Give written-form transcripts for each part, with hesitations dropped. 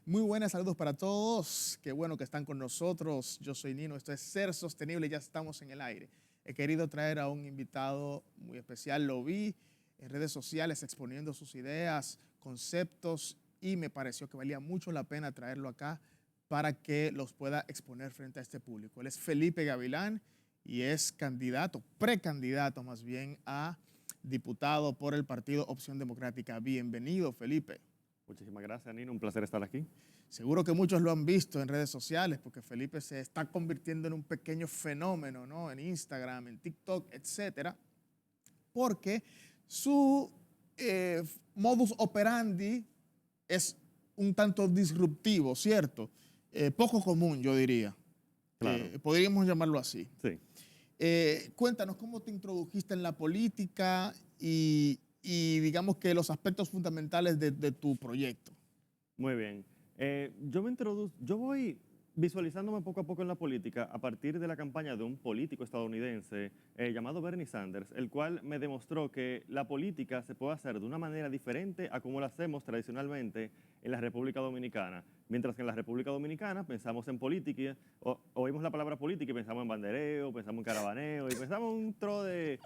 Muy buenas, saludos para todos. Qué bueno que están con nosotros. Yo soy Nino, esto es Ser Sostenible, ya estamos en el aire. He querido traer a un invitado muy especial, lo vi en redes sociales exponiendo sus ideas, conceptos y me pareció que valía mucho la pena traerlo acá para que los pueda exponer frente a este público. Él es Felipe Gavilán y es candidato, precandidato más bien, a diputado por el partido Opción Democrática. Bienvenido, Felipe. Muchísimas gracias, Nino. Un placer estar aquí. Seguro que muchos lo han visto en redes sociales porque Felipe se está convirtiendo en un pequeño fenómeno, ¿no? En Instagram, en TikTok, etcétera, porque su modus operandi es un tanto disruptivo, ¿cierto? Poco común, yo diría. Claro. Podríamos llamarlo así. Sí. Cuéntanos cómo te introdujiste en la política y digamos que los aspectos fundamentales de tu proyecto. Muy bien. Yo voy visualizándome poco a poco en la política a partir de la campaña de un político estadounidense llamado Bernie Sanders, el cual me demostró que la política se puede hacer de una manera diferente a como la hacemos tradicionalmente en la República Dominicana. Mientras que en la República Dominicana pensamos en política, oímos la palabra política y pensamos en bandereo, pensamos en caravaneo y pensamos en un tro de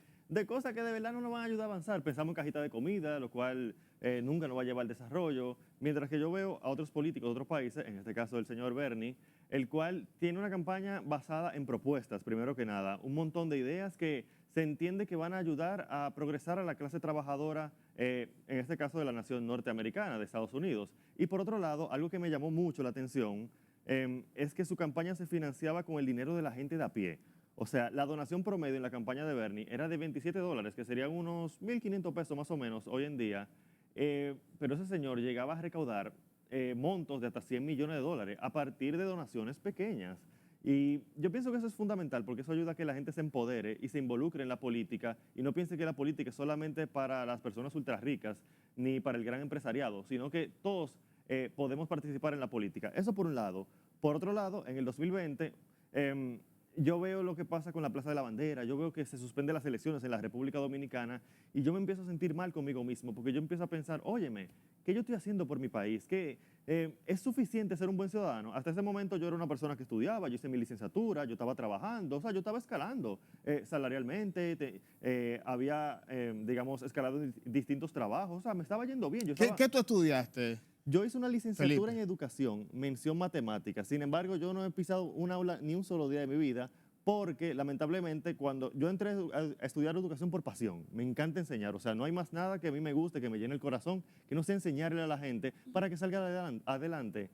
cosas que de verdad no nos van a ayudar a avanzar. Pensamos en cajita de comida, lo cual nunca nos va a llevar al desarrollo. Mientras que yo veo a otros políticos de otros países, en este caso el señor Bernie, el cual tiene una campaña basada en propuestas, primero que nada, un montón de ideas que se entiende que van a ayudar a progresar a la clase trabajadora, en este caso de la nación norteamericana, de Estados Unidos. Y por otro lado, algo que me llamó mucho la atención es que su campaña se financiaba con el dinero de la gente de a pie. O sea, la donación promedio en la campaña de Bernie era de $27, que serían unos 1.500 pesos más o menos hoy en día. Pero ese señor llegaba a recaudar montos de hasta $100 millones a partir de donaciones pequeñas. Y yo pienso que eso es fundamental porque eso ayuda a que la gente se empodere y se involucre en la política y no piense que la política es solamente para las personas ultra ricas ni para el gran empresariado, sino que todos podemos participar en la política. Eso por un lado. Por otro lado, en el 2020... yo veo lo que pasa con la Plaza de la Bandera, yo veo que se suspenden las elecciones en la República Dominicana y yo me empiezo a sentir mal conmigo mismo porque yo empiezo a pensar, óyeme, ¿qué yo estoy haciendo por mi país? ¿Qué es suficiente ser un buen ciudadano? Hasta ese momento yo era una persona que estudiaba, yo hice mi licenciatura, yo estaba trabajando, o sea, yo estaba escalando salarialmente, había, digamos, escalado en distintos trabajos, o sea, me estaba yendo bien. ¿Qué tú estudiaste? Yo hice una licenciatura Felipe. en educación, mención matemática. Sin embargo, yo no he pisado un aula ni un solo día de mi vida porque, lamentablemente, cuando yo entré a estudiar educación por pasión, me encanta enseñar. O sea, no hay más nada que a mí me guste, que me llene el corazón, que no sea enseñarle a la gente para que salga adelante.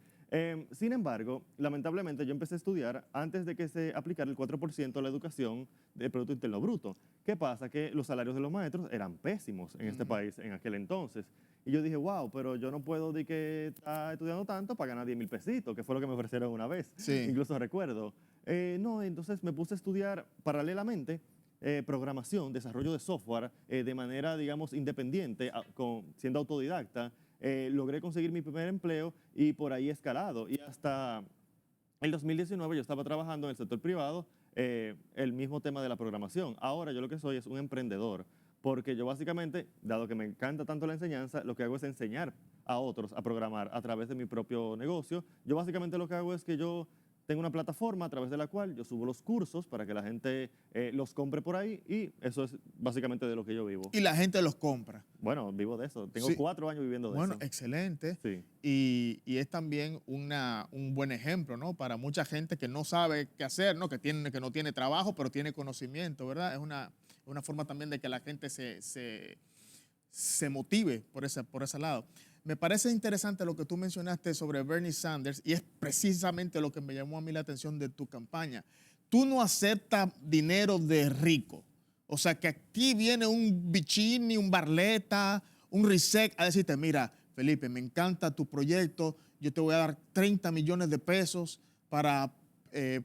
Sin embargo, lamentablemente, yo empecé a estudiar antes de que se aplicara el 4% a la educación del Producto Interno Bruto. ¿Qué pasa? Que los salarios de los maestros eran pésimos en este país en aquel entonces. Y yo dije, wow, pero yo no puedo decir que está estudiando tanto para ganar 10.000 pesitos, que fue lo que me ofrecieron una vez. Sí. Incluso recuerdo. No, entonces me puse a estudiar paralelamente programación, desarrollo de software, de manera, digamos, independiente, siendo autodidacta. Logré conseguir mi primer empleo y por ahí he escalado. Y hasta el 2019 yo estaba trabajando en el sector privado, el mismo tema de la programación. Ahora yo lo que soy es un emprendedor. Porque yo básicamente, dado que me encanta tanto la enseñanza, lo que hago es enseñar a otros a programar a través de mi propio negocio. Yo básicamente lo que hago es que yo tengo una plataforma a través de la cual yo subo los cursos para que la gente los compre por ahí y eso es básicamente de lo que yo vivo. Y la gente los compra. Bueno, vivo de eso. Tengo Sí. 4 años viviendo de eso. Bueno, excelente. Sí. Y es también un buen ejemplo, ¿no? Para mucha gente que no sabe qué hacer, ¿no? Que no tiene trabajo, pero tiene conocimiento, ¿verdad? Es una forma también de que la gente se motive por ese lado. Me parece interesante lo que tú mencionaste sobre Bernie Sanders y es precisamente lo que me llamó a mí la atención de tu campaña. Tú no aceptas dinero de rico. O sea, que aquí viene un Bichini, un Barletta, un Risek a decirte, mira, Felipe, me encanta tu proyecto, yo te voy a dar 30 millones de pesos para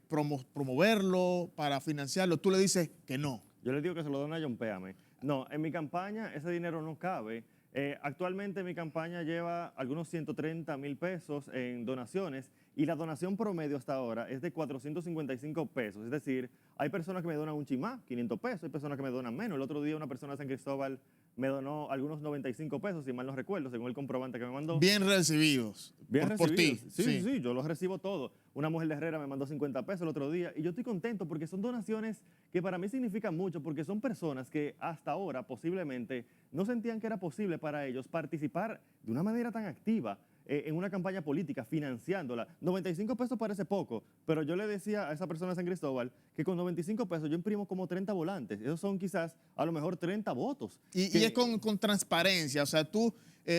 promoverlo, para financiarlo. Tú le dices que no. Yo le digo que se lo doy a John Péame. No, en mi campaña ese dinero no cabe. Actualmente mi campaña lleva algunos 130.000 pesos en donaciones y la donación promedio hasta ahora es de 455 pesos. Es decir, hay personas que me donan un chimá, 500 pesos, hay personas que me donan menos. El otro día una persona de San Cristóbal me donó algunos 95 pesos, si mal no recuerdo, según el comprobante que me mandó. Bien recibidos. Bien por recibidos. ti. Sí, sí, sí, yo los recibo todo. Una mujer de Herrera me mandó 50 pesos el otro día y yo estoy contento porque son donaciones que para mí significan mucho porque son personas que hasta ahora posiblemente no sentían que era posible para ellos participar de una manera tan activa en una campaña política, financiándola. 95 pesos parece poco, pero yo le decía a esa persona de San Cristóbal que con 95 pesos yo imprimo como 30 volantes. Esos son quizás a lo mejor 30 votos. Y es con transparencia, o sea, tú,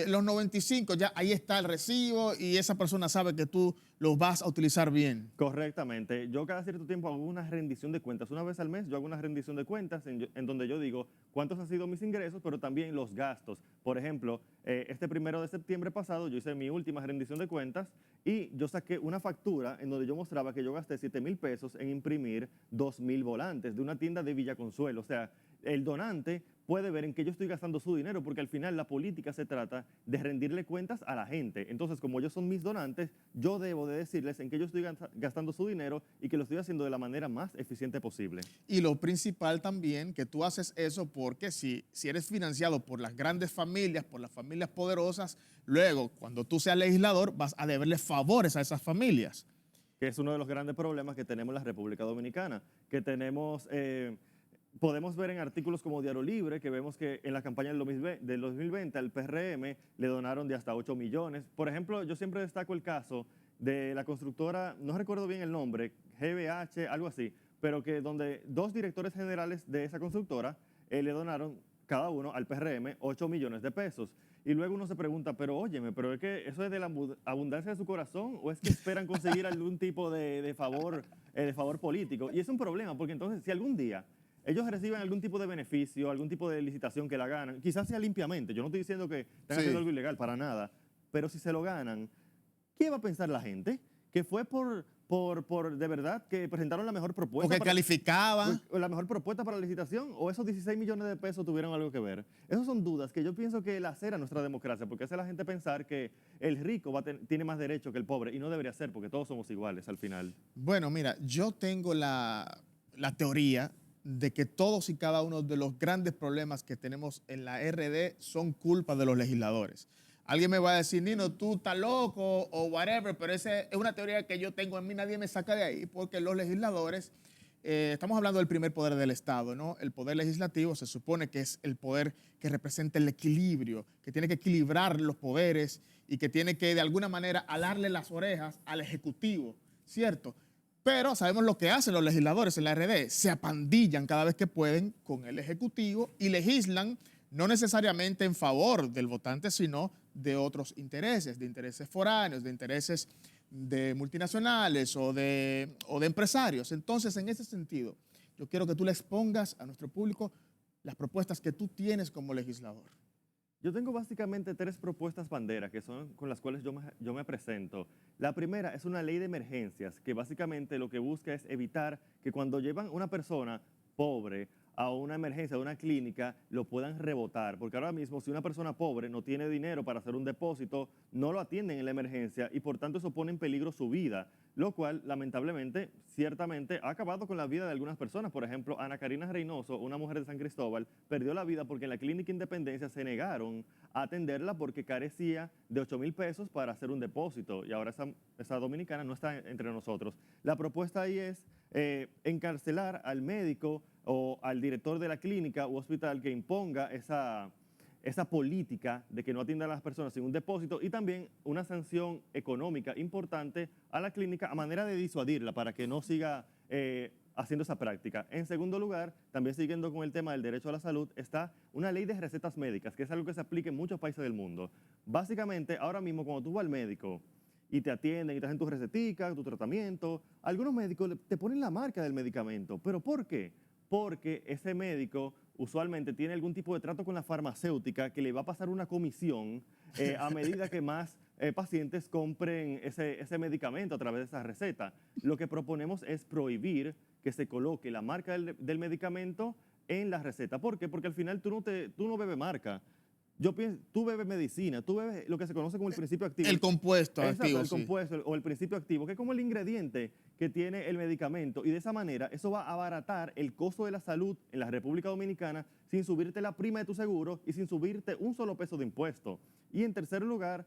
los 95, ya ahí está el recibo y esa persona sabe que tú los vas a utilizar bien. Correctamente. Yo cada cierto tiempo hago una rendición de cuentas. Una vez al mes yo hago una rendición de cuentas en donde yo digo cuántos han sido mis ingresos, pero también los gastos. Por ejemplo, este 1 de septiembre pasado yo hice mi última rendición de cuentas y yo saqué una factura en donde yo mostraba que yo gasté 7,000 pesos en imprimir 2,000 volantes de una tienda de Villa Consuelo. O sea, el donante puede ver en qué yo estoy gastando su dinero, porque al final la política se trata de rendirle cuentas a la gente. Entonces, como ellos son mis donantes, yo debo de decirles en qué yo estoy gastando su dinero y que lo estoy haciendo de la manera más eficiente posible. Y lo principal también, que tú haces eso porque si eres financiado por las grandes familias, por las familias poderosas, luego, cuando tú seas legislador, vas a deberle favores a esas familias. Que es uno de los grandes problemas que tenemos en la República Dominicana, que tenemos... podemos ver en artículos como Diario Libre que vemos que en la campaña del 2020 al PRM le donaron de hasta 8 millones. Por ejemplo, yo siempre destaco el caso de la constructora, no recuerdo bien el nombre, GBH, algo así, pero que donde 2 directores generales de esa constructora le donaron cada uno al PRM 8 millones de pesos. Y luego uno se pregunta, pero óyeme, ¿pero es que eso es de la abundancia de su corazón o es que esperan conseguir algún tipo de favor político? Y es un problema, porque entonces si algún día ellos reciben algún tipo de beneficio, algún tipo de licitación que la ganan, quizás sea limpiamente, yo no estoy diciendo que están haciendo algo ilegal, para nada, pero si se lo ganan, ¿qué va a pensar la gente? Que fue por de verdad que presentaron la mejor propuesta. Porque calificaban. La mejor propuesta para la licitación, o esos 16 millones de pesos tuvieron algo que ver. Esas son dudas que yo pienso que lacera nuestra democracia, porque hace a la gente pensar que el rico tiene más derecho que el pobre, y no debería ser, porque todos somos iguales al final. Bueno, mira, yo tengo la teoría de que todos y cada uno de los grandes problemas que tenemos en la RD son culpa de los legisladores. Alguien me va a decir, Nino, tú estás loco o whatever, pero esa es una teoría que yo tengo en mí, nadie me saca de ahí, porque los legisladores, estamos hablando del primer poder del Estado, ¿no? El poder legislativo se supone que es el poder que representa el equilibrio, que tiene que equilibrar los poderes y que tiene que de alguna manera alarle las orejas al Ejecutivo, ¿cierto? Pero sabemos lo que hacen los legisladores en la RD, se apandillan cada vez que pueden con el Ejecutivo y legislan no necesariamente en favor del votante, sino de otros intereses, de intereses foráneos, de intereses de multinacionales o de empresarios. Entonces, en ese sentido, yo quiero que tú le expongas a nuestro público las propuestas que tú tienes como legislador. Yo tengo básicamente 3 propuestas banderas que son con las cuales yo me presento. La primera es una ley de emergencias que básicamente lo que busca es evitar que cuando llevan una persona pobre a una emergencia de una clínica lo puedan rebotar, porque ahora mismo si una persona pobre no tiene dinero para hacer un depósito, no lo atienden en la emergencia y por tanto eso pone en peligro su vida, lo cual lamentablemente, ciertamente ha acabado con la vida de algunas personas. Por ejemplo, Ana Karina Reynoso, una mujer de San Cristóbal, perdió la vida porque en la clínica Independencia se negaron a atenderla porque carecía de 8,000 pesos para hacer un depósito y ahora esa dominicana no está entre nosotros. La propuesta ahí es encarcelar al médico o al director de la clínica u hospital que imponga esa política de que no atiendan a las personas sin un depósito y también una sanción económica importante a la clínica a manera de disuadirla para que no siga haciendo esa práctica. En segundo lugar, también siguiendo con el tema del derecho a la salud, está una ley de recetas médicas, que es algo que se aplica en muchos países del mundo. Básicamente, ahora mismo cuando tú vas al médico y te atienden y te hacen tu recetica, tu tratamiento, algunos médicos te ponen la marca del medicamento. ¿Pero por qué? Porque ese médico usualmente tiene algún tipo de trato con la farmacéutica que le va a pasar una comisión a medida que más pacientes compren ese medicamento a través de esa receta. Lo que proponemos es prohibir que se coloque la marca del medicamento en la receta. ¿Por qué? Porque al final tú no bebes marca. Yo pienso, tú bebes medicina, tú bebes lo que se conoce como el principio activo. El compuesto activo. El sí. compuesto o el principio activo, que es como el ingrediente que tiene el medicamento. Y de esa manera, eso va a abaratar el costo de la salud en la República Dominicana sin subirte la prima de tu seguro y sin subirte un solo peso de impuesto. Y en tercer lugar,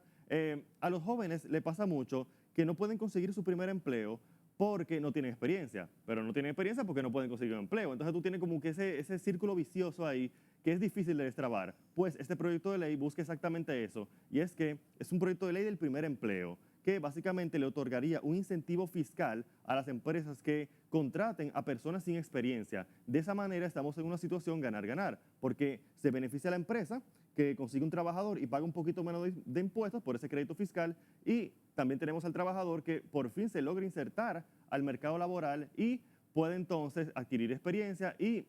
A los jóvenes le pasa mucho que no pueden conseguir su primer empleo porque no tienen experiencia, pero no tienen experiencia porque no pueden conseguir un empleo. Entonces tú tienes como que ese círculo vicioso ahí que es difícil de destrabar. Pues este proyecto de ley busca exactamente eso, y es que es un proyecto de ley del primer empleo, que básicamente le otorgaría un incentivo fiscal a las empresas que contraten a personas sin experiencia. De esa manera estamos en una situación ganar-ganar, porque se beneficia a la empresa que consigue un trabajador y paga un poquito menos de impuestos por ese crédito fiscal, y también tenemos al trabajador que por fin se logra insertar al mercado laboral y puede entonces adquirir experiencia y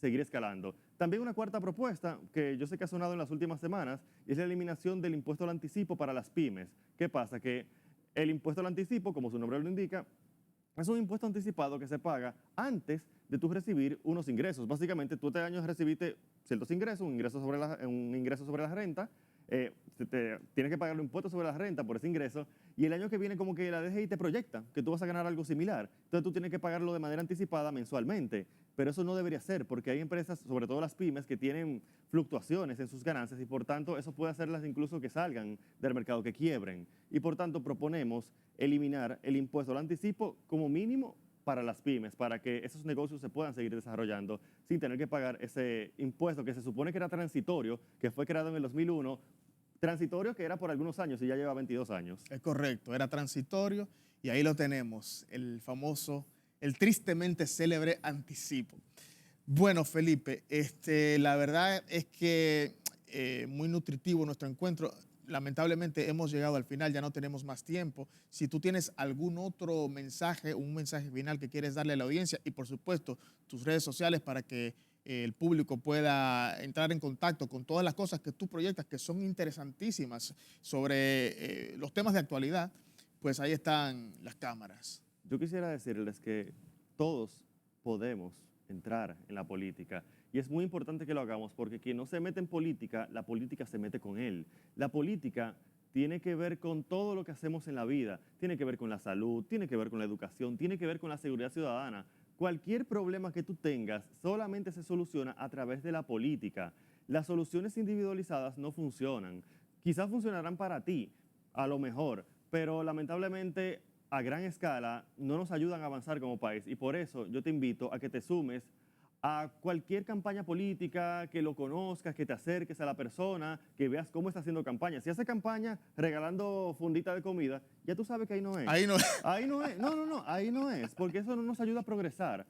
seguir escalando. También una cuarta propuesta que yo sé que ha sonado en las últimas semanas es la eliminación del impuesto al anticipo para las pymes. ¿Qué pasa? Que el impuesto al anticipo, como su nombre lo indica, es un impuesto anticipado que se paga antes de tú recibir unos ingresos. Básicamente, tú este año recibiste ciertos ingresos, un ingreso sobre la renta, tienes que pagar el impuesto sobre la renta por ese ingreso, y el año que viene como que la DGI te proyecta que tú vas a ganar algo similar. Entonces tú tienes que pagarlo de manera anticipada mensualmente. Pero eso no debería ser, porque hay empresas, sobre todo las pymes, que tienen fluctuaciones en sus ganancias y por tanto eso puede hacerlas incluso que salgan del mercado, que quiebren. Y por tanto proponemos eliminar el impuesto al anticipo como mínimo para las pymes, para que esos negocios se puedan seguir desarrollando sin tener que pagar ese impuesto que se supone que era transitorio, que fue creado en el 2001, transitorio que era por algunos años y ya lleva 22 años. Es correcto, era transitorio y ahí lo tenemos, el famoso, el tristemente célebre anticipo. Bueno, Felipe, la verdad es que muy nutritivo nuestro encuentro. Lamentablemente hemos llegado al final, ya no tenemos más tiempo. Si tú tienes algún otro mensaje, un mensaje final que quieres darle a la audiencia y por supuesto tus redes sociales para que el público pueda entrar en contacto con todas las cosas que tú proyectas, que son interesantísimas sobre los temas de actualidad, pues ahí están las cámaras. Yo quisiera decirles que todos podemos entrar en la política y es muy importante que lo hagamos porque quien no se mete en política, la política se mete con él. La política tiene que ver con todo lo que hacemos en la vida, tiene que ver con la salud, tiene que ver con la educación, tiene que ver con la seguridad ciudadana. Cualquier problema que tú tengas solamente se soluciona a través de la política. Las soluciones individualizadas no funcionan. Quizás funcionarán para ti, a lo mejor, pero lamentablemente a gran escala no nos ayudan a avanzar como país, y por eso yo te invito a que te sumes a cualquier campaña política, que lo conozcas, que te acerques a la persona, que veas cómo está haciendo campaña. Si hace campaña regalando fundita de comida, ya tú sabes que ahí no es. Ahí no. Ahí no es. No, ahí no es, porque eso no nos ayuda a progresar.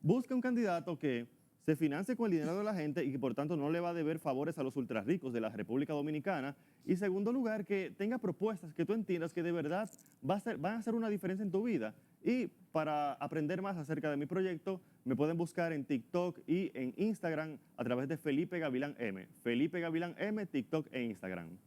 Busca un candidato que se financie con el dinero de la gente y que por tanto no le va a deber favores a los ultrarricos de la República Dominicana. Y segundo lugar, que tenga propuestas que tú entiendas que de verdad van a hacer una diferencia en tu vida. Y para aprender más acerca de mi proyecto, me pueden buscar en TikTok y en Instagram a través de Felipe Gavilán M. Felipe Gavilán M, TikTok e Instagram.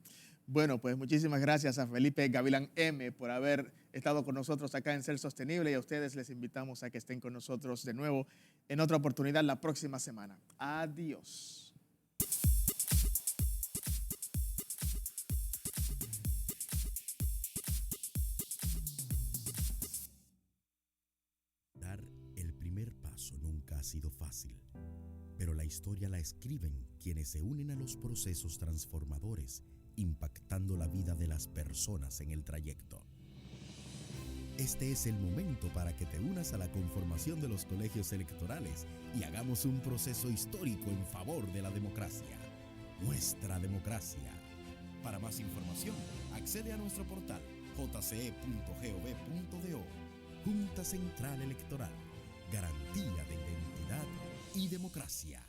Bueno, pues muchísimas gracias a Felipe Gavilán M por haber estado con nosotros acá en Ser Sostenible, y a ustedes les invitamos a que estén con nosotros de nuevo en otra oportunidad la próxima semana. Adiós. Dar el primer paso nunca ha sido fácil, pero la historia la escriben quienes se unen a los procesos transformadores, impactando la vida de las personas en el trayecto. Este es el momento para que te unas a la conformación de los colegios electorales y hagamos un proceso histórico en favor de la democracia. Nuestra democracia. Para más información, accede a nuestro portal jce.gov.do. Junta Central Electoral. Garantía de identidad y democracia.